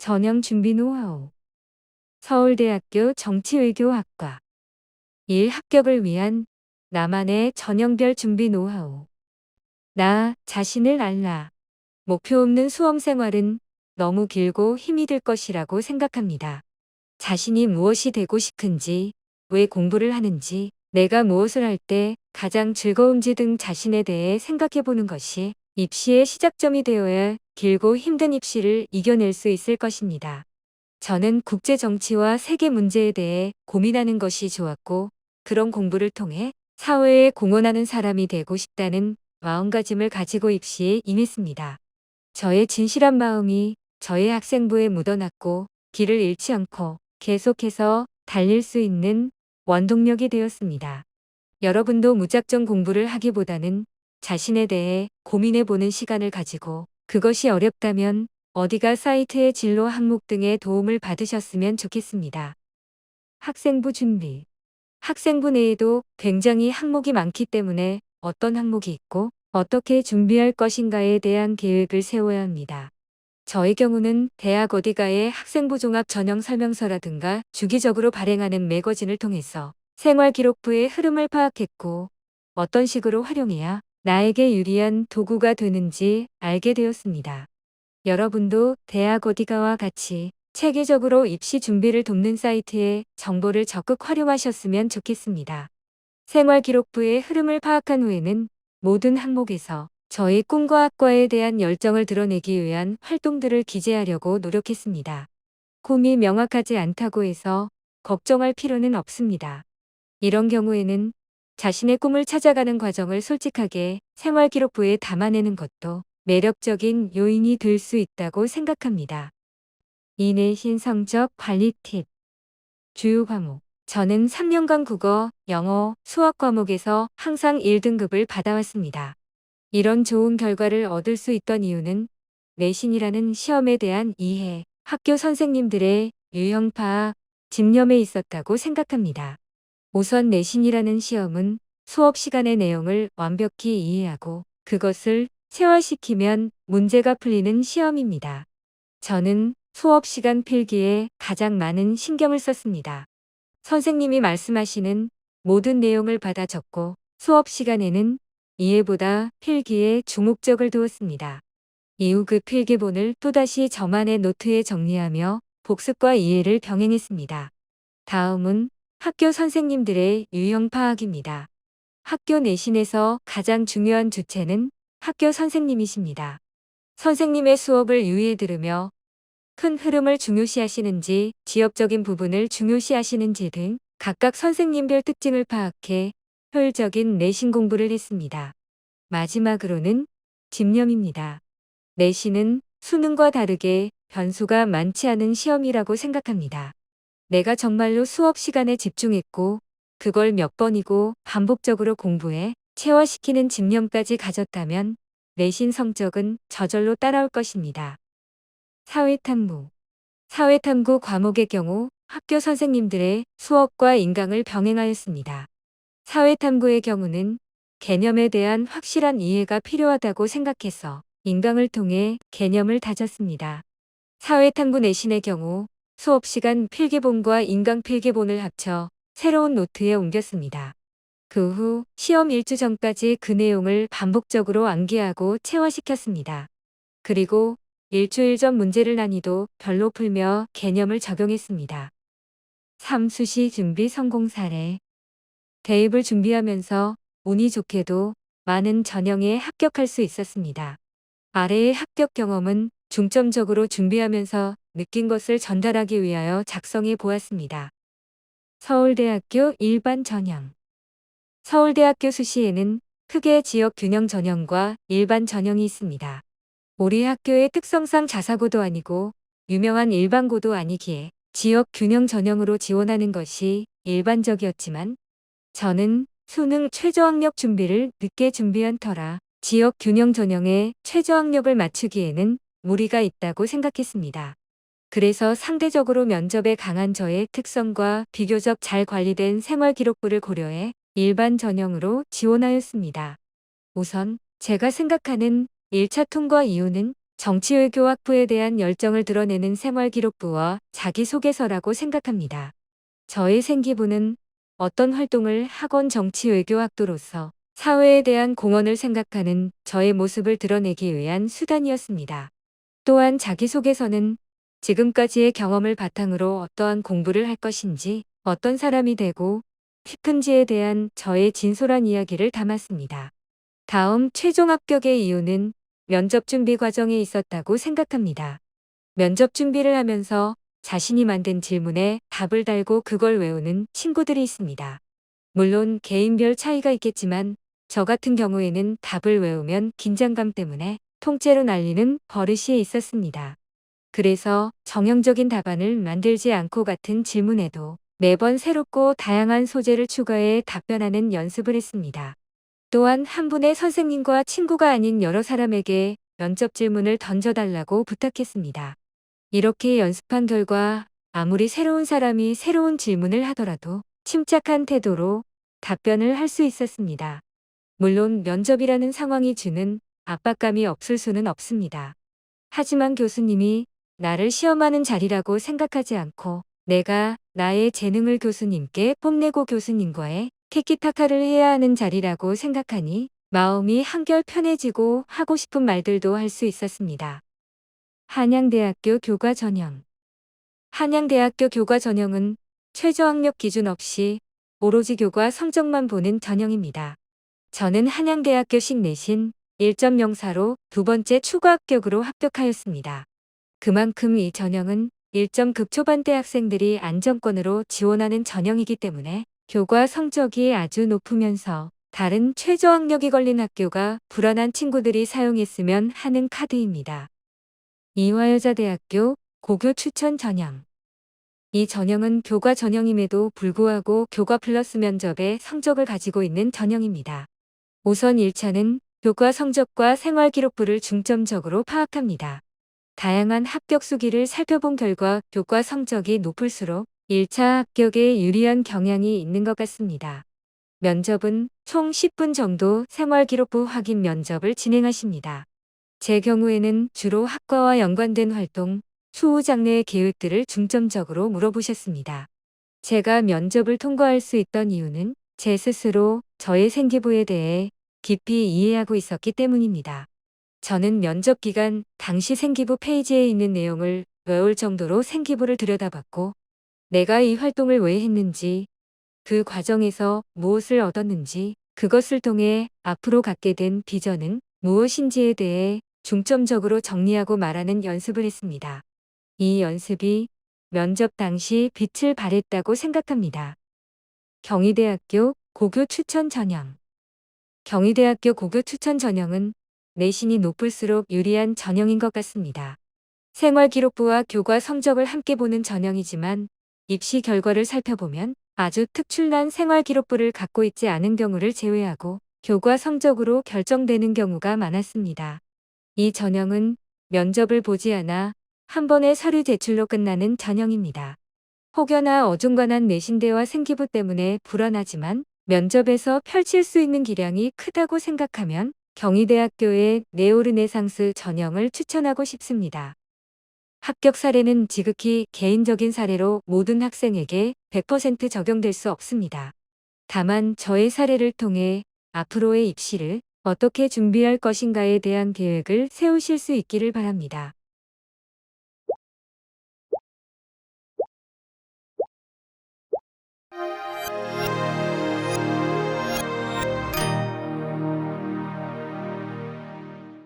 전형 준비 노하우. 서울대학교 정치외교학과 1. 합격을 위한 나만의 전형별 준비 노하우. 나 자신을 알라. 목표 없는 수험 생활은 너무 길고 힘이 들 것이라고 생각합니다. 자신이 무엇이 되고 싶은지, 왜 공부를 하는지, 내가 무엇을 할 때 가장 즐거운지 등 자신에 대해 생각해 보는 것이 입시의 시작점이 되어야 길고 힘든 입시를 이겨낼 수 있을 것입니다. 저는 국제 정치와 세계 문제에 대해 고민하는 것이 좋았고, 그런 공부를 통해 사회에 공헌하는 사람이 되고 싶다는 마음가짐을 가지고 입시에 임했습니다. 저의 진실한 마음이 저의 학생부에 묻어났고, 길을 잃지 않고 계속해서 달릴 수 있는 원동력이 되었습니다. 여러분도 무작정 공부를 하기보다는 자신에 대해 고민해 보는 시간을 가지고, 그것이 어렵다면 어디가 사이트의 진로 항목 등의 도움을 받으셨으면 좋겠습니다. 학생부 준비. 학생부 내에도 굉장히 항목이 많기 때문에 어떤 항목이 있고 어떻게 준비할 것인가에 대한 계획을 세워야 합니다. 저의 경우는 대학 어디가의 학생부 종합 전형 설명서라든가 주기적으로 발행하는 매거진을 통해서 생활기록부의 흐름을 파악했고, 어떤 식으로 활용해야 나에게 유리한 도구가 되는지 알게 되었습니다. 여러분도 대학 어디가와 같이 체계적으로 입시 준비를 돕는 사이트의 정보를 적극 활용하셨으면 좋겠습니다. 생활기록부의 흐름을 파악한 후에는 모든 항목에서 저의 꿈과 학과에 대한 열정을 드러내기 위한 활동들을 기재하려고 노력했습니다. 꿈이 명확하지 않다고 해서 걱정할 필요는 없습니다. 이런 경우에는 자신의 꿈을 찾아가는 과정을 솔직하게 생활기록부에 담아내는 것도 매력적인 요인이 될 수 있다고 생각합니다. 내신 성적 관리 팁. 주요 과목. 저는 3년간 국어, 영어, 수학 과목에서 항상 1등급을 받아왔습니다. 이런 좋은 결과를 얻을 수 있던 이유는 내신이라는 시험에 대한 이해, 학교 선생님들의 유형 파악, 집념에 있었다고 생각합니다. 우선 내신이라는 시험은 수업 시간의 내용을 완벽히 이해하고 그것을 체화시키면 문제가 풀리는 시험입니다. 저는 수업 시간 필기에 가장 많은 신경을 썼습니다. 선생님이 말씀하시는 모든 내용을 받아 적고 수업 시간에는 이해보다 필기에 주목적을 두었습니다. 이후 그 필기본을 또다시 저만의 노트에 정리하며 복습과 이해를 병행했습니다. 다음은 학교 선생님들의 유형 파악입니다. 학교 내신에서 가장 중요한 주체는 학교 선생님이십니다. 선생님의 수업을 유의해 들으며 큰 흐름을 중요시하시는지, 지역적인 부분을 중요시하시는지 등 각각 선생님별 특징을 파악해 효율적인 내신 공부를 했습니다. 마지막으로는 집념입니다. 내신은 수능과 다르게 변수가 많지 않은 시험이라고 생각합니다. 내가 정말로 수업 시간에 집중했고 그걸 몇 번이고 반복적으로 공부해 체화시키는 집념까지 가졌다면 내신 성적은 저절로 따라올 것입니다. 사회탐구. 사회탐구 과목의 경우 학교 선생님들의 수업과 인강을 병행하였습니다. 사회탐구의 경우는 개념에 대한 확실한 이해가 필요하다고 생각해서 인강을 통해 개념을 다졌습니다. 사회탐구 내신의 경우 수업 시간 필기본과 인강 필기본을 합쳐 새로운 노트에 옮겼습니다. 그 후 시험 일주 전까지 그 내용을 반복적으로 암기하고 체화시켰습니다. 그리고 일주일 전 문제를 난이도 별로 풀며 개념을 적용했습니다. 3. 수시 준비 성공 사례. 대입을 준비하면서 운이 좋게도 많은 전형에 합격할 수 있었습니다. 아래의 합격 경험은 중점적으로 준비하면서 느낀 것을 전달하기 위하여 작성해 보았습니다. 서울대학교 일반 전형. 서울대학교 수시에는 크게 지역 균형 전형과 일반 전형이 있습니다. 우리 학교의 특성상 자사고도 아니고 유명한 일반고도 아니기에 지역 균형 전형으로 지원하는 것이 일반적이었지만, 저는 수능 최저학력 준비를 늦게 준비한 터라 지역 균형 전형에 최저학력을 맞추기에는 무리가 있다고 생각했습니다. 그래서 상대적으로 면접에 강한 저의 특성과 비교적 잘 관리된 생활기록부를 고려해 일반 전형으로 지원하였습니다. 우선 제가 생각하는 1차 통과 이유는 정치외교학부에 대한 열정을 드러내는 생활기록부와 자기소개서라고 생각합니다. 저의 생기부는 어떤 활동을 학원 정치외교학도로서 사회에 대한 공헌을 생각하는 저의 모습을 드러내기 위한 수단이었습니다. 또한 자기소개서는 지금까지의 경험을 바탕으로 어떠한 공부를 할 것인지, 어떤 사람이 되고 싶은지에 대한 저의 진솔한 이야기를 담았습니다. 다음 최종 합격의 이유는 면접 준비 과정에 있었다고 생각합니다. 면접 준비를 하면서 자신이 만든 질문에 답을 달고 그걸 외우는 친구들이 있습니다. 물론 개인별 차이가 있겠지만 저 같은 경우에는 답을 외우면 긴장감 때문에 통째로 날리는 버릇이 있었습니다. 그래서 정형적인 답안을 만들지 않고 같은 질문에도 매번 새롭고 다양한 소재를 추가해 답변하는 연습을 했습니다. 또한 한 분의 선생님과 친구가 아닌 여러 사람에게 면접 질문을 던져달라고 부탁했습니다. 이렇게 연습한 결과 아무리 새로운 사람이 새로운 질문을 하더라도 침착한 태도로 답변을 할 수 있었습니다. 물론 면접이라는 상황이 주는 압박감이 없을 수는 없습니다. 하지만 교수님이 나를 시험하는 자리라고 생각하지 않고 내가 나의 재능을 교수님께 뽐내고 교수님과의 티키타카를 해야 하는 자리라고 생각하니 마음이 한결 편해지고 하고 싶은 말들도 할 수 있었습니다. 한양대학교 교과 전형. 한양대학교 교과 전형은 최저학력 기준 없이 오로지 교과 성적만 보는 전형입니다. 저는 한양대학교식 내신 1.04로 두 번째 추가 합격으로 합격하였습니다. 그만큼 이 전형은 1점 극초반대 학생들이 안정권으로 지원하는 전형이기 때문에 교과 성적이 아주 높으면서 다른 최저학력이 걸린 학교가 불안한 친구들이 사용했으면 하는 카드입니다. 이화여자대학교 고교 추천 전형. 이 전형은 교과 전형임에도 불구하고 교과 플러스 면접의 성적을 가지고 있는 전형입니다. 우선 1차는 교과 성적과 생활기록부를 중점적으로 파악합니다. 다양한 합격 수기를 살펴본 결과 교과 성적이 높을수록 1차 합격에 유리한 경향이 있는 것 같습니다. 면접은 총 10분 정도 생활기록부 확인 면접을 진행하십니다. 제 경우에는 주로 학과와 연관된 활동, 추후 장래의 계획들을 중점적으로 물어보셨습니다. 제가 면접을 통과할 수 있던 이유는 제 스스로 저의 생기부에 대해 깊이 이해하고 있었기 때문입니다. 저는 면접 기간 당시 생기부 페이지에 있는 내용을 외울 정도로 생기부를 들여다봤고 내가 이 활동을 왜 했는지, 그 과정에서 무엇을 얻었는지, 그것을 통해 앞으로 갖게 된 비전은 무엇인지에 대해 중점적으로 정리하고 말하는 연습을 했습니다. 이 연습이 면접 당시 빛을 발했다고 생각합니다. 경희대학교 고교 추천 전형. 경희대학교 고교 추천 전형은 내신이 높을수록 유리한 전형인 것 같습니다. 생활기록부와 교과 성적을 함께 보는 전형이지만 입시 결과를 살펴보면 아주 특출난 생활기록부를 갖고 있지 않은 경우를 제외하고 교과 성적으로 결정되는 경우가 많았습니다. 이 전형은 면접을 보지 않아 한 번의 서류 제출로 끝나는 전형입니다. 혹여나 어중간한 내신대와 생기부 때문에 불안하지만 면접에서 펼칠 수 있는 기량이 크다고 생각하면 경희대학교의 네오르네상스 전형을 추천하고 싶습니다. 합격 사례는 지극히 개인적인 사례로 모든 학생에게 100% 적용될 수 없습니다. 다만 저의 사례를 통해 앞으로의 입시를 어떻게 준비할 것인가에 대한 계획을 세우실 수 있기를 바랍니다.